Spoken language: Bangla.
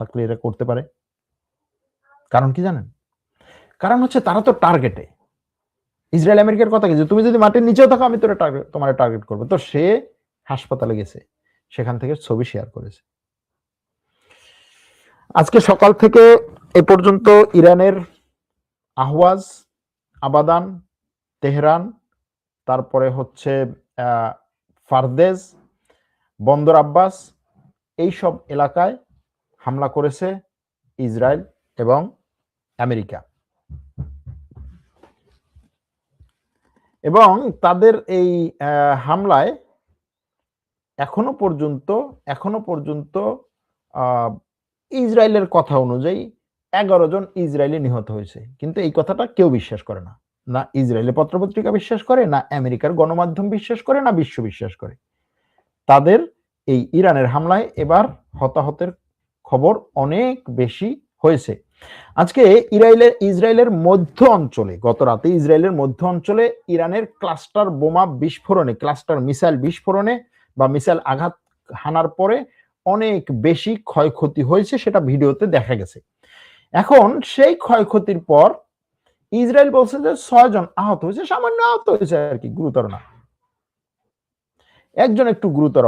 থাকলে এরা করতে পারে? কারণ কি জানেন? কারণ হচ্ছে তারা তো টার্গেটে। ইসরায়েল আমেরিকার কথা কি যে তুমি যদি মাটির নিচেও থাকো আমি তোমার টার্গেট করবো। তো সে হাসপাতালে গেছে, সেখান থেকে ছবি শেয়ার করেছে। আজকে সকাল থেকে এ পর্যন্ত ইরানের আহওয়াজ, আবাদান, তেহরান, তারপরে হচ্ছে ফারদেজ, বন্দর আব্বাস, এইসব এলাকায় হামলা করেছে ইসরায়েল এবং আমেরিকা। এবং তাদের এই হামলায় এখনো পর্যন্ত ইসরায়েলের কথা অনুযায়ী 11 জন ইসরায়েলি নিহত হয়েছে। কিন্তু এই কথাটা কেউ বিশ্বাস করে না। না ইসরায়েলের পত্রপত্রিকা বিশ্বাস করে, না আমেরিকার গণমাধ্যম বিশ্বাস করে, না বিশ্ব বিশ্বাস করে। তাদের এই ইরানের হামলায় এবার হতাহতের খবর অনেক বেশি হয়েছে। আজকে ইসরায়েলের মধ্য অঞ্চলে, গত রাতে ইসরায়েলের মধ্য অঞ্চলে ইরানের ক্লাস্টার বোমা বিস্ফোরণে, ক্লাস্টার মিসাইল বিস্ফোরণে বা মিসাইল আঘাত হানার পরে অনেক বেশি ক্ষয়ক্ষতি হয়েছে, সেটা ভিডিওতে দেখা গেছে। এখন সেই ক্ষয়ক্ষতির পর ইসরায়েল বলছে যে 6 জন আহত হয়েছে, সামান্য আহত হয়েছে আর কি, গুরুতর না। একজন একটু গুরুতর